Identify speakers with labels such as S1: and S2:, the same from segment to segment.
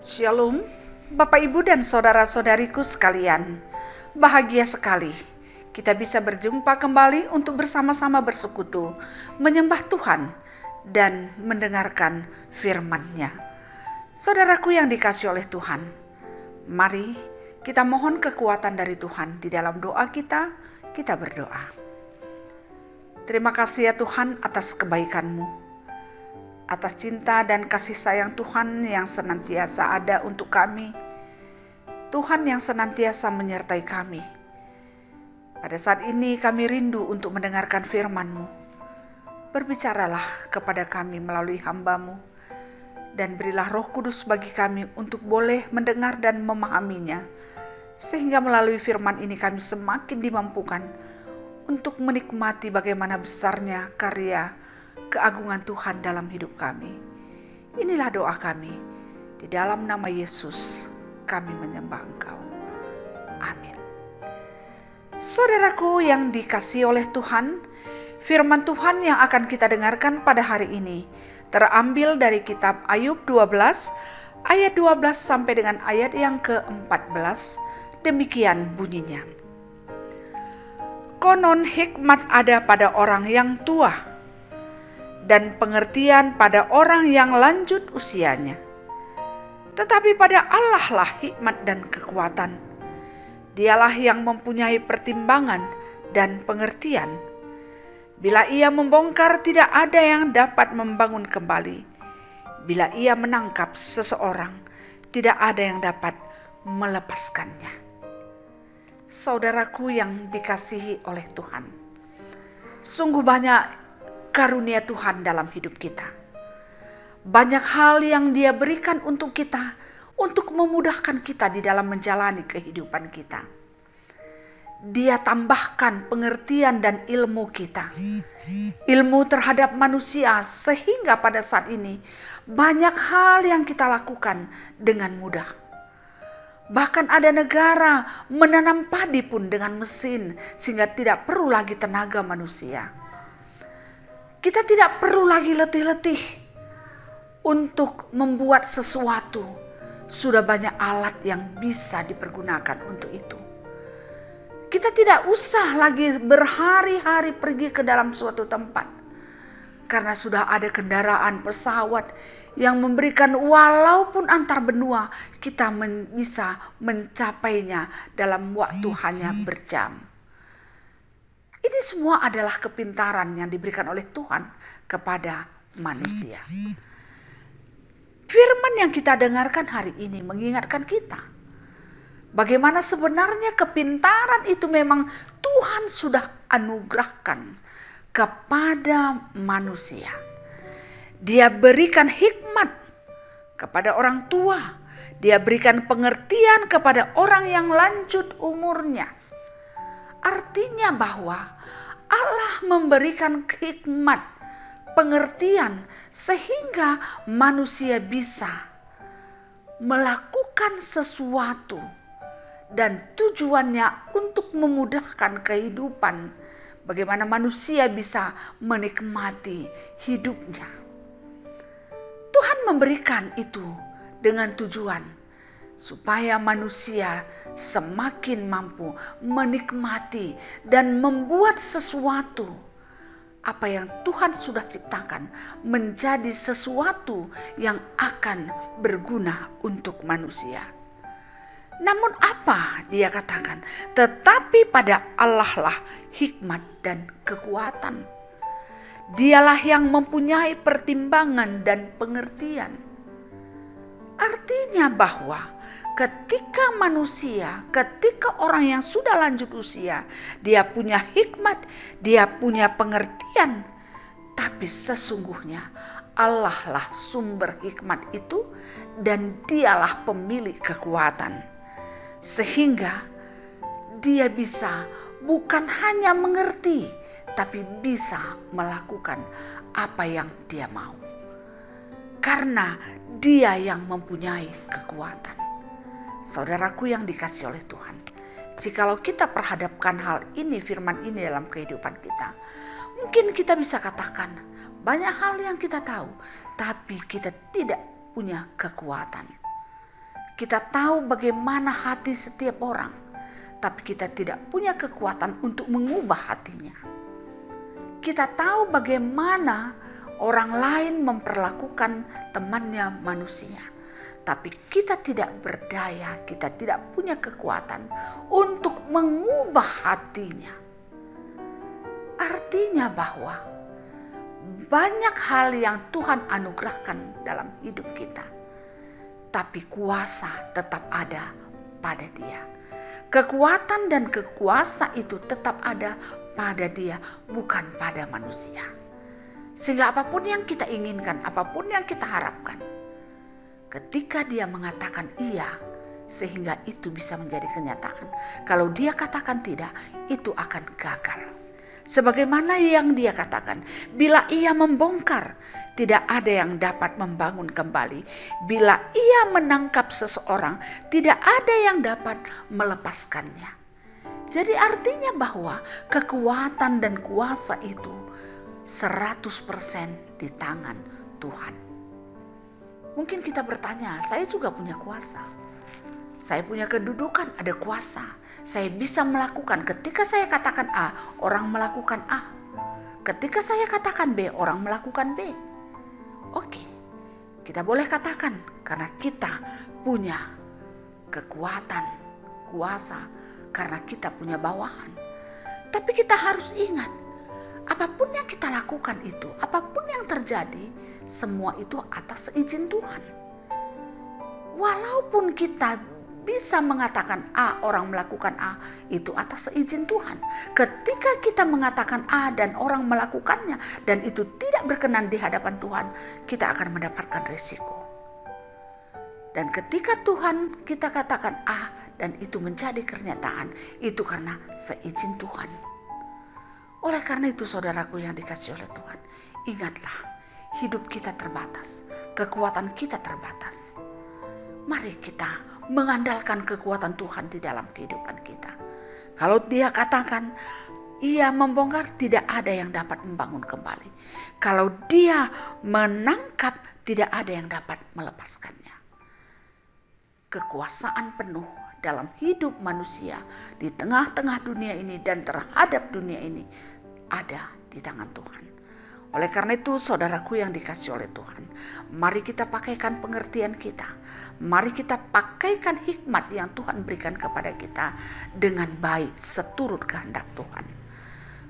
S1: Shalom, Bapak Ibu dan saudara-saudariku sekalian. Bahagia sekali kita bisa berjumpa kembali untuk bersama-sama bersekutu, menyembah Tuhan dan mendengarkan firman-Nya. Saudaraku yang dikasihi oleh Tuhan, mari kita mohon kekuatan dari Tuhan di dalam doa kita berdoa. Terima kasih ya Tuhan atas kebaikan-Mu, atas cinta dan kasih sayang Tuhan yang senantiasa ada untuk kami. Tuhan yang senantiasa menyertai kami. Pada saat ini kami rindu untuk mendengarkan firman-Mu. Berbicaralah kepada kami melalui hamba-Mu, dan berilah Roh Kudus bagi kami untuk boleh mendengar dan memahaminya, sehingga melalui firman ini kami semakin dimampukan untuk menikmati bagaimana besarnya karya keagungan Tuhan dalam hidup kami. Inilah doa kami. Di dalam nama Yesus kami menyembah Engkau. Amin. Saudaraku yang dikasihi oleh Tuhan, firman Tuhan yang akan kita dengarkan pada hari ini terambil dari kitab Ayub 12 ayat 12 sampai dengan ayat yang ke-14. Demikian bunyinya. Konon hikmat ada pada orang yang tua, dan pengertian pada orang yang lanjut usianya. Tetapi pada Allah lah hikmat dan kekuatan. Dialah yang mempunyai pertimbangan dan pengertian. Bila ia membongkar, tidak ada yang dapat membangun kembali. Bila ia menangkap seseorang, tidak ada yang dapat melepaskannya. Saudaraku yang dikasihi oleh Tuhan, sungguh banyak karunia Tuhan dalam hidup kita. Banyak hal yang Dia berikan untuk kita, untuk memudahkan kita di dalam menjalani kehidupan kita. Dia tambahkan pengertian dan ilmu kita, ilmu terhadap manusia, sehingga pada saat ini banyak hal yang kita lakukan dengan mudah. Bahkan ada negara menanam padi pun dengan mesin, sehingga tidak perlu lagi tenaga manusia. Kita tidak perlu lagi letih-letih untuk membuat sesuatu. Sudah banyak alat yang bisa dipergunakan untuk itu. Kita tidak usah lagi berhari-hari pergi ke dalam suatu tempat, karena sudah ada kendaraan pesawat yang memberikan walaupun antar benua kita bisa mencapainya dalam waktu hanya berjam. Ini semua adalah kepintaran yang diberikan oleh Tuhan kepada manusia. Firman yang kita dengarkan hari ini mengingatkan kita bagaimana sebenarnya kepintaran itu memang Tuhan sudah anugerahkan kepada manusia. Dia berikan hikmat kepada orang tua. Dia berikan pengertian kepada orang yang lanjut umurnya. Artinya bahwa Allah memberikan hikmat, pengertian, sehingga manusia bisa melakukan sesuatu dan tujuannya untuk memudahkan kehidupan. Bagaimana manusia bisa menikmati hidupnya. Tuhan memberikan itu dengan tujuan supaya manusia semakin mampu menikmati dan membuat sesuatu apa yang Tuhan sudah ciptakan menjadi sesuatu yang akan berguna untuk manusia. Namun apa dia katakan? Tetapi pada Allah lah hikmat dan kekuatan. Dialah yang mempunyai pertimbangan dan pengertian. Artinya bahwa ketika orang yang sudah lanjut usia, dia punya hikmat, dia punya pengertian, tapi sesungguhnya Allah lah sumber hikmat itu dan dialah pemilik kekuatan. Sehingga dia bisa bukan hanya mengerti, tapi bisa melakukan apa yang dia mau. Karena dia yang mempunyai kekuatan. Saudaraku yang dikasihi oleh Tuhan, jikalau kita perhadapkan hal ini, firman ini dalam kehidupan kita, mungkin kita bisa katakan banyak hal yang kita tahu, tapi kita tidak punya kekuatan. Kita tahu bagaimana hati setiap orang, tapi kita tidak punya kekuatan untuk mengubah hatinya. Kita tahu bagaimana orang lain memperlakukan temannya manusia, tapi kita tidak berdaya, kita tidak punya kekuatan untuk mengubah hatinya. Artinya bahwa banyak hal yang Tuhan anugerahkan dalam hidup kita, tapi kuasa tetap ada pada Dia. Kekuatan dan kekuasa itu tetap ada pada Dia, bukan pada manusia. Sehingga apapun yang kita inginkan, apapun yang kita harapkan, ketika Dia mengatakan iya, sehingga itu bisa menjadi kenyataan. Kalau Dia katakan tidak, itu akan gagal. Sebagaimana yang Dia katakan, bila Ia membongkar, tidak ada yang dapat membangun kembali. Bila Ia menangkap seseorang, tidak ada yang dapat melepaskannya. Jadi artinya bahwa kekuatan dan kuasa itu 100% di tangan Tuhan. Mungkin kita bertanya, saya juga punya kuasa. Saya punya kedudukan, ada kuasa. Saya bisa melakukan, ketika saya katakan A, orang melakukan A. Ketika saya katakan B, orang melakukan B. Oke, kita boleh katakan karena kita punya kekuatan, kuasa, karena kita punya bawahan. Tapi kita harus ingat, apapun yang kita lakukan itu, apapun yang terjadi, semua itu atas izin Tuhan. Walaupun kita bisa mengatakan A, orang melakukan A, itu atas izin Tuhan. Ketika kita mengatakan A dan orang melakukannya, dan itu tidak berkenan di hadapan Tuhan, kita akan mendapatkan risiko. Dan ketika Tuhan kita katakan A dan itu menjadi kenyataan, itu karena seizin Tuhan. Oleh karena itu saudaraku yang dikasihi oleh Tuhan, ingatlah hidup kita terbatas, kekuatan kita terbatas. Mari kita mengandalkan kekuatan Tuhan di dalam kehidupan kita. Kalau Dia katakan Ia membongkar, tidak ada yang dapat membangun kembali. Kalau Dia menangkap, tidak ada yang dapat melepaskannya. Kekuasaan penuh dalam hidup manusia di tengah-tengah dunia ini dan terhadap dunia ini ada di tangan Tuhan. Oleh karena itu saudaraku yang dikasihi oleh Tuhan, mari kita pakaikan pengertian kita. Mari kita pakaikan hikmat yang Tuhan berikan kepada kita dengan baik seturut kehendak Tuhan.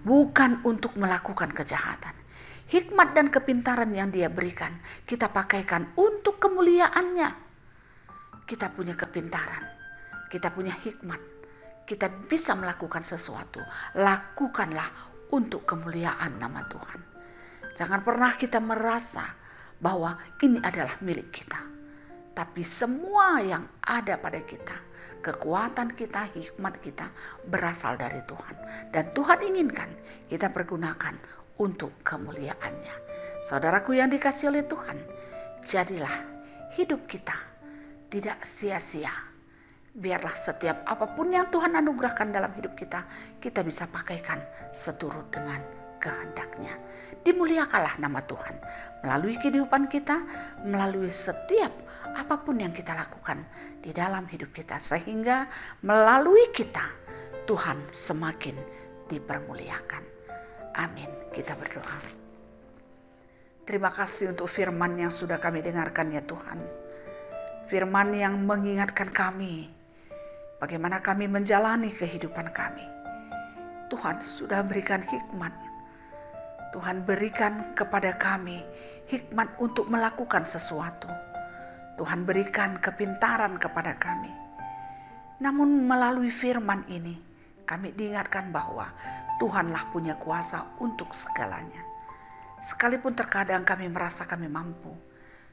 S1: Bukan untuk melakukan kejahatan. Hikmat dan kepintaran yang Dia berikan, kita pakaikan untuk kemuliaan-Nya. Kita punya kepintaran, kita punya hikmat, kita bisa melakukan sesuatu. Lakukanlah untuk kemuliaan nama Tuhan. Jangan pernah kita merasa bahwa ini adalah milik kita. Tapi semua yang ada pada kita, kekuatan kita, hikmat kita berasal dari Tuhan. Dan Tuhan inginkan kita pergunakan untuk kemuliaan-Nya. Saudaraku yang dikasihi oleh Tuhan, jadilah hidup kita tidak sia-sia. Biarlah setiap apapun yang Tuhan anugerahkan dalam hidup kita, kita bisa pakaikan seturut dengan kehendak-Nya. Dimuliakanlah nama Tuhan melalui kehidupan kita, melalui setiap apapun yang kita lakukan di dalam hidup kita, sehingga melalui kita Tuhan semakin dipermuliakan. Amin. Kita berdoa. Terima kasih untuk firman yang sudah kami dengarkan ya Tuhan. Firman yang mengingatkan kami bagaimana kami menjalani kehidupan kami. Tuhan sudah berikan hikmat. Tuhan berikan kepada kami hikmat untuk melakukan sesuatu. Tuhan berikan kepintaran kepada kami. Namun melalui firman ini kami diingatkan bahwa Tuhanlah punya kuasa untuk segalanya. Sekalipun terkadang kami merasa kami mampu,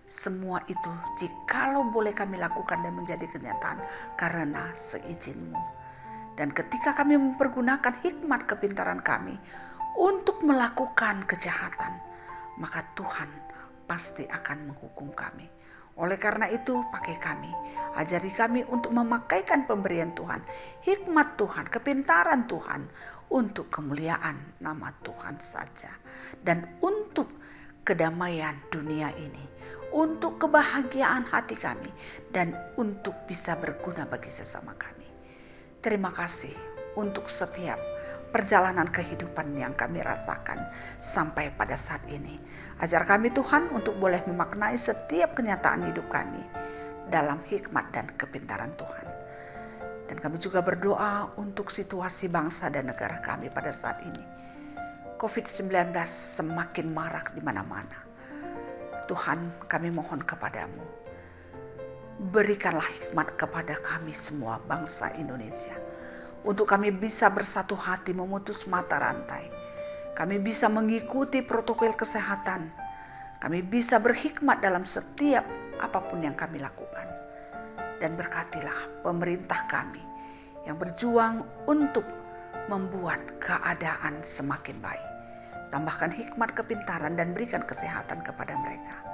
S1: semua itu jikalau boleh kami lakukan dan menjadi kenyataan karena seizin-Mu. Dan ketika kami mempergunakan hikmat kepintaran kami untuk melakukan kejahatan, maka Tuhan pasti akan menghukum kami. Oleh karena itu pakai kami, ajari kami untuk memakaikan pemberian Tuhan, hikmat Tuhan, kepintaran Tuhan untuk kemuliaan nama Tuhan saja. Dan untuk kedamaian dunia ini, untuk kebahagiaan hati kami, dan untuk bisa berguna bagi sesama kami. Terima kasih untuk setiap perjalanan kehidupan yang kami rasakan sampai pada saat ini. Ajar kami Tuhan untuk boleh memaknai setiap kenyataan hidup kami dalam hikmat dan kepintaran Tuhan. Dan kami juga berdoa untuk situasi bangsa dan negara kami pada saat ini. COVID-19 semakin marak di mana-mana. Tuhan, kami mohon kepadamu, berikanlah hikmat kepada kami semua bangsa Indonesia, untuk kami bisa bersatu hati memutus mata rantai. Kami bisa mengikuti protokol kesehatan. Kami bisa berhikmat dalam setiap apapun yang kami lakukan. Dan berkatilah pemerintah kami yang berjuang untuk membuat keadaan semakin baik. Tambahkan hikmat kepintaran dan berikan kesehatan kepada mereka.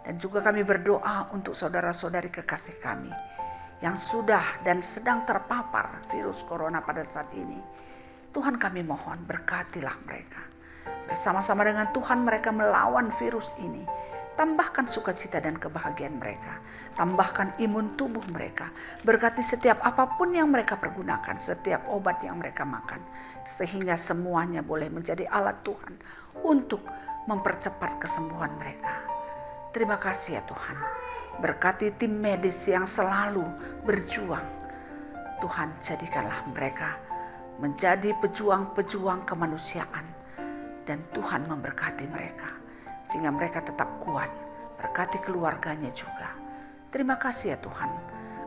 S1: Dan juga kami berdoa untuk saudara-saudari kekasih kami yang sudah dan sedang terpapar virus corona pada saat ini. Tuhan, kami mohon berkatilah mereka. Bersama-sama dengan Tuhan mereka melawan virus ini. Tambahkan sukacita dan kebahagiaan mereka. Tambahkan imun tubuh mereka. Berkati setiap apapun yang mereka pergunakan, setiap obat yang mereka makan. Sehingga semuanya boleh menjadi alat Tuhan untuk mempercepat kesembuhan mereka. Terima kasih ya Tuhan. Berkati tim medis yang selalu berjuang. Tuhan, jadikanlah mereka menjadi pejuang-pejuang kemanusiaan. Dan Tuhan memberkati mereka sehingga mereka tetap kuat. Berkati keluarganya juga. Terima kasih ya Tuhan.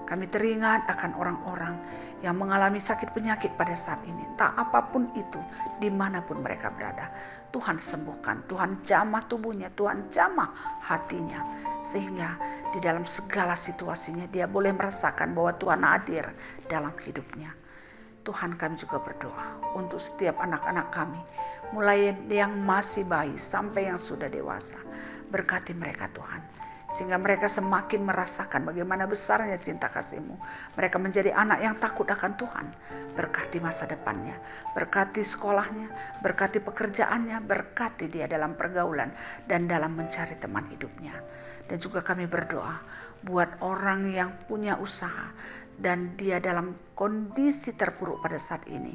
S1: Kami teringat akan orang-orang yang mengalami sakit penyakit pada saat ini. Entah apapun itu, dimanapun mereka berada. Tuhan sembuhkan, Tuhan jamah tubuhnya, Tuhan jamah hatinya. Sehingga di dalam segala situasinya dia boleh merasakan bahwa Tuhan hadir dalam hidupnya. Tuhan, kami juga berdoa untuk setiap anak-anak kami, mulai yang masih bayi sampai yang sudah dewasa. Berkati mereka Tuhan, sehingga mereka semakin merasakan bagaimana besarnya cinta kasih-Mu. Mereka menjadi anak yang takut akan Tuhan. Berkati masa depannya, berkati sekolahnya, berkati pekerjaannya, berkati dia dalam pergaulan dan dalam mencari teman hidupnya. Dan juga kami berdoa buat orang yang punya usaha dan dia dalam kondisi terpuruk pada saat ini.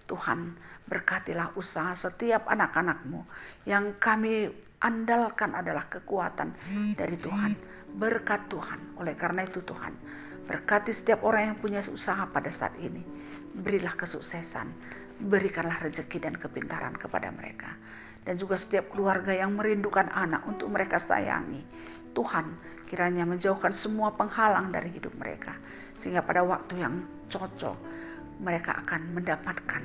S1: Tuhan, berkatilah usaha setiap anak-anak-Mu yang kami andalkan adalah kekuatan dari Tuhan. Berkat Tuhan. Oleh karena itu Tuhan, berkati setiap orang yang punya usaha pada saat ini. Berilah kesuksesan, berikanlah rezeki dan kepintaran kepada mereka. Dan juga setiap keluarga yang merindukan anak untuk mereka sayangi. Tuhan, kiranya menjauhkan semua penghalang dari hidup mereka. Sehingga pada waktu yang cocok, mereka akan mendapatkan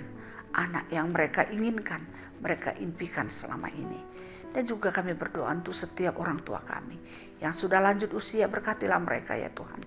S1: anak yang mereka inginkan, mereka impikan selama ini. Dan juga kami berdoa untuk setiap orang tua kami yang sudah lanjut usia, berkatilah mereka ya Tuhan.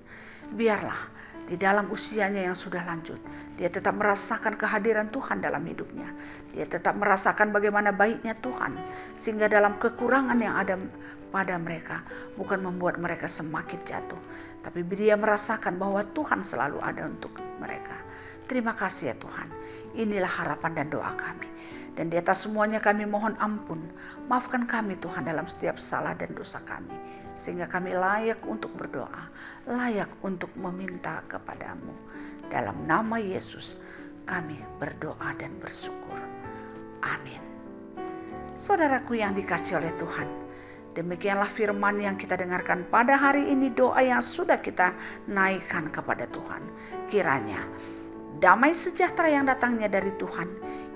S1: Biarlah di dalam usianya yang sudah lanjut, dia tetap merasakan kehadiran Tuhan dalam hidupnya. Dia tetap merasakan bagaimana baiknya Tuhan, sehingga dalam kekurangan yang ada pada mereka bukan membuat mereka semakin jatuh, tapi dia merasakan bahwa Tuhan selalu ada untuk mereka. Terima kasih ya Tuhan. Inilah harapan dan doa kami. Dan di atas semuanya kami mohon ampun. Maafkan kami Tuhan dalam setiap salah dan dosa kami. Sehingga kami layak untuk berdoa. Layak untuk meminta kepadamu. Dalam nama Yesus kami berdoa dan bersyukur. Amin. Saudaraku yang dikasihi oleh Tuhan. Demikianlah firman yang kita dengarkan pada hari ini. Doa yang sudah kita naikkan kepada Tuhan. Kiranya damai sejahtera yang datangnya dari Tuhan,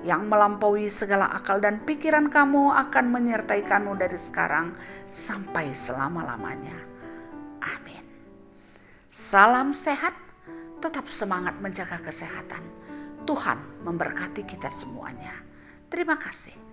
S1: yang melampaui segala akal dan pikiran kamu, akan menyertai kamu dari sekarang sampai selama-lamanya. Amin. Salam sehat, tetap semangat menjaga kesehatan. Tuhan memberkati kita semuanya. Terima kasih.